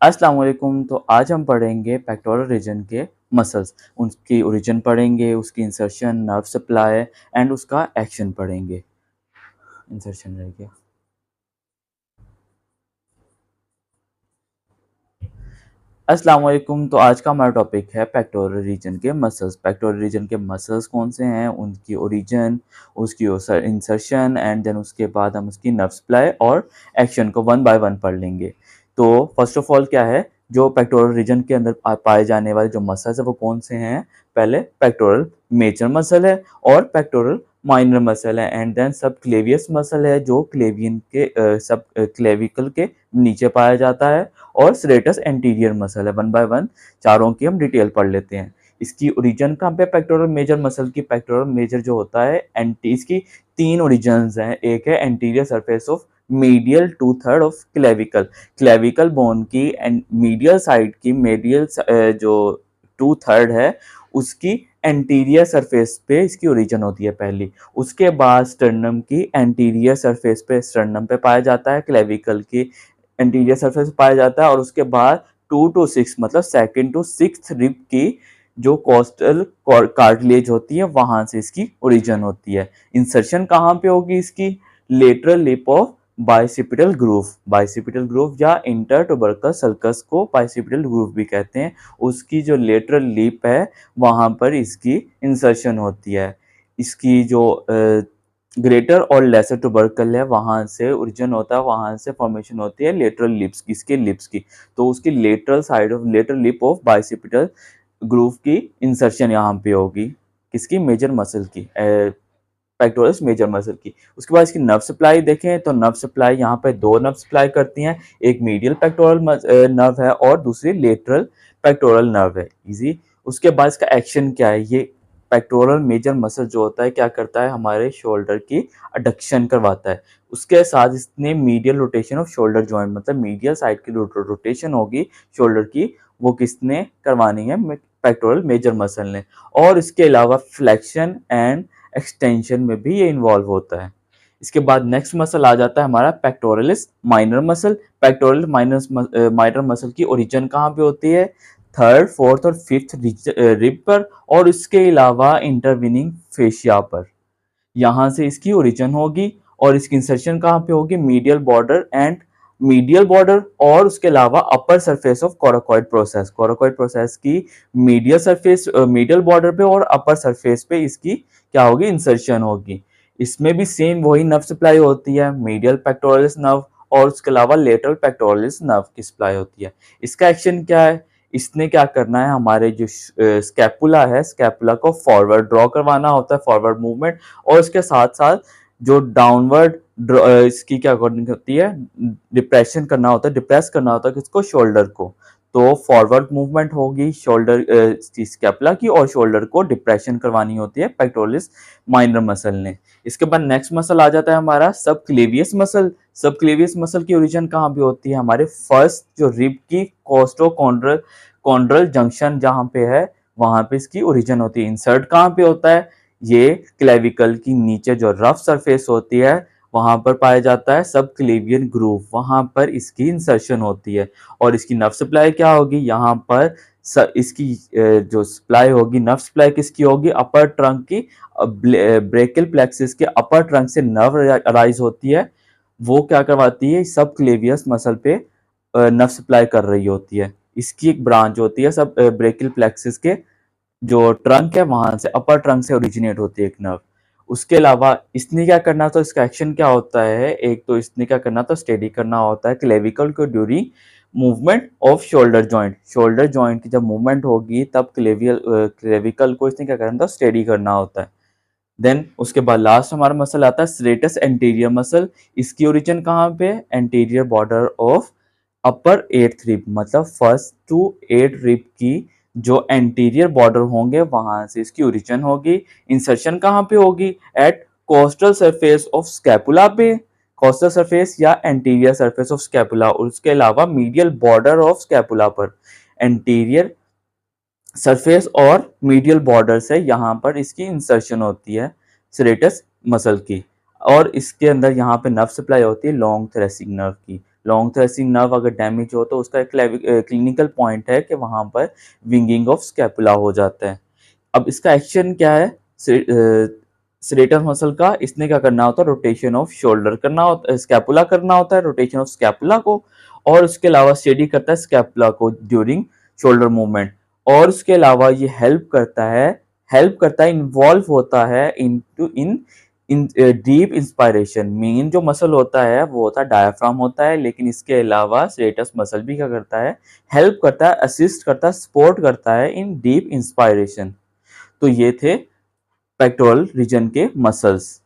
अस्सलाम वालेकुम। तो आज हम पढ़ेंगे पेक्टोरल रीजन के मसल्स, उनकी ओरिजिन पढ़ेंगे, उसकी इंसर्शन, नर्व सप्लाई एंड उसका एक्शन पढ़ेंगे। इंसर्शन रह गया। अस्सलाम वालेकुम। तो आज का हमारा टॉपिक है पेक्टोरल रीजन के मसल्स। पेक्टोरल रीजन के मसल्स कौन से हैं, उनकी ओरिजिन, उसकी इंसर्शन एंड देन उसके बाद हम उसकी नर्व सप्लाई और एक्शन को वन बाय वन पढ़ लेंगे। तो फर्स्ट ऑफ ऑल क्या है, जो पेक्टोरल रीजन के अंदर पाए जाने वाले जो मसल्स है वो कौन से हैं। पहले पेक्टोरल मेजर मसल है और पेक्टोरल माइनर मसल है एंड देन सब क्लेवियस मसल है जो क्लेवियन के सब क्लेविकल के नीचे पाया जाता है और स्ट्रेटस एंटीरियर मसल है। वन बाय वन चारों की हम डिटेल पढ़ लेते हैं। इसकी ओरिजिन कहाँ पे, पेक्टोरल मेजर मसल की। पेक्टोरल मेजर जो होता है इसकी तीन ओरिजिन्स हैं। एक है anterior surface of medial 2/3 of clavicle, clavicle bone की एंड मीडियल साइड की मेडियल जो 2/3 है उसकी एंटीरियर सरफेस पे इसकी ओरिजिन होती है पहली। उसके बाद स्टर्नम की एंटीरियर सरफेस पे, स्टर्नम पे पाया जाता है, क्लेविकल की एंटीरियर सरफेस पे पाया जाता है और उसके बाद 2 to 6 मतलब सेकंड टू सिक्स्थ रिब की जो कोस्टल कार्टिलेज होती है वहां से इसकी ओरिजिन होती है। इंसर्शन कहाँ पे होगी इसकी, lateral lip of bicipital groove, bicipital groove या इंटर ट्यूबरकल सल्कस को बाइसिपिटल ग्रूव भी कहते हैं। उसकी जो लेटरल लिप है वहां पर इसकी इंसर्शन होती है। इसकी जो ग्रेटर और लेसर ट्यूबरकल है वहां से ओरिजिन होता है, वहां से फॉर्मेशन होती है लेटरल लिप्स की, इसके लिप्स की। तो उसकी lateral side of lateral lip of bicipital groove की इंसर्शन यहाँ पे होगी, किसकी, मेजर मसल की, पेक्टोरस मेजर मसल की। उसके बाद इसकी नर्व सप्लाई देखें तो नर्व सप्लाई यहाँ पे दो नर्व सप्लाई करती हैं, एक मीडियल पेक्टोरल नर्व है और दूसरी लेटरल पेक्टोरल नर्व है। इजी। उसके बाद इसका एक्शन क्या है, ये पेक्टोरल मेजर मसल जो होता है क्या करता है, हमारे शोल्डर की अडक्शन करवाता है। उसके साथ इसने medial rotation off shoulder joint, मतलब मीडियल साइड की रोटेशन होगी शोल्डर की, वो किसने करवानी है, पेक्टोरल मेजर मसल ने। और इसके अलावा फ्लेक्शन एंड एक्सटेंशन में भी ये इन्वॉल्व होता है। इसके बाद नेक्स्ट मसल आ जाता है हमारा pectoralis minor muscle. Pectoral minor muscle की ओरिजिन कहाँ पे होती है, थर्ड, फोर्थ और फिफ्थ रिब पर और इसके अलावा इंटरविनिंग फेशिया पर, यहाँ से इसकी ओरिजिन होगी। और इसकी इंसर्शन कहाँ पे होगी, medial border and medial border और उसके अलावा upper surface of coracoid process, coracoid process की मीडियल सरफेस, मीडियल बॉर्डर पे और अपर सरफेस पे इसकी क्या होगी, इंसर्शन होगी। इसमें भी सेम वही नर्व सप्लाई होती है, मीडियल पेक्टोरलिस नर्व और उसके अलावा लेटरल पेक्टोरलिस नर्व की सप्लाई होती है। इसका एक्शन क्या है, इसने क्या करना है, हमारे जो स्कैपुला है, स्कैपुला को फॉरवर्ड ड्रॉ करवाना होता है, फॉरवर्ड मूवमेंट, और इसके साथ साथ जो डाउनवर्ड इसकी क्या होती है, डिप्रेशन करना होता है, डिप्रेस करना होता है किसको, शोल्डर को। तो फॉरवर्ड मूवमेंट होगी शोल्डर स्कैपुला की और शोल्डर को डिप्रेशन करवानी होती है पेक्टोरलिस माइनर मसल ने। इसके बाद नेक्स्ट मसल आ जाता है हमारा सब क्लेवियस मसल। सब क्लेवियस मसल की ओरिजिन कहाँ पे होती है, हमारे फर्स्ट जो रिब की कोस्टोकॉन्ड्रल कॉन्ड्रल जंक्शन जहाँ पे है वहां पे इसकी ओरिजिन होती है। इंसर्ट कहाँ पे होता है, ये क्लेविकल की नीचे जो रफ सरफेस होती है वहां पर पाया जाता है सब क्लेवियन ग्रूव, वहां पर इसकी इंसर्शन होती है। और इसकी नर्व सप्लाई क्या होगी, यहाँ पर इसकी जो सप्लाई होगी, नर्व सप्लाई किसकी होगी, अपर ट्रंक की, ब्रेकियल प्लेक्सिस के अपर ट्रंक से नर्व अराइज होती है, वो क्या करवाती है, सब क्लेवियस मसल पे नर्व सप्लाई कर रही होती है। इसकी एक ब्रांच होती है सब ब्रेकियल प्लेक्सिस के जो ट्रंक है वहां से, अपर ट्रंक से ओरिजिनेट होती है एक नर्व। उसके अलावा इसने क्या करना था, इसका एक्शन क्या होता है, एक तो इसने क्या करना था, स्टेडी करना होता है क्लेविकल को during movement off shoulder joint. Shoulder joint की जब मूवमेंट होगी तब क्लेविकल को इसने क्या करना था, स्टेडी करना होता है। देन उसके बाद लास्ट हमारा मसल आता है स्ट्रेटस एंटीरियर मसल। इसकी ओरिजिन कहाँ पे, anterior border of upper 8th rib, मतलब फर्स्ट टू 8 रिब की जो एंटीरियर बॉर्डर होंगे वहां से इसकी ओरिजिन होगी। इंसर्शन कहाँ पे होगी, at costal surface of scapula पे, कोस्टल सरफेस या एंटीरियर सरफेस ऑफ स्कैपुला, और उसके अलावा मीडियल बॉर्डर ऑफ स्कैपुला पर, एंटीरियर सरफेस और मीडियल बॉर्डर से यहाँ पर इसकी इंसर्शन होती है सेरेटस मसल की। और इसके अंदर यहाँ पे नर्व सप्लाई होती है लॉन्ग थ्रेसिक नर्व की। लॉन्ग थ्रेसिंग नर्व अगर डैमेज हो तो उसका एक क्लिनिकल पॉइंट है कि वहाँ पर विंगिंग ऑफ स्कैपुला हो जाता है। अब इसका एक्शन क्या है? सेरेटस मसल का इसने क्या करना होता है? रोटेशन ऑफ शोल्डर करना होता है, स्कैपुला करना होता है, रोटेशन ऑफ स्कैपुला को, और उसके अलावा स्टेडी करता है स्कैपुला को ड्यूरिंग शोल्डर मूवमेंट। और उसके अलावा ये हेल्प करता है, इन्वॉल्व होता है इन डीप इंस्पायरेशन। मेन जो मसल होता है वो होता है डायाफ्राम होता है, लेकिन इसके अलावा सेरेटस मसल भी क्या करता है? हेल्प करता है, असिस्ट करता है, सपोर्ट करता है इन डीप इंस्पायरेशन। तो ये थे पेक्टोरल रीजन के मसल्स।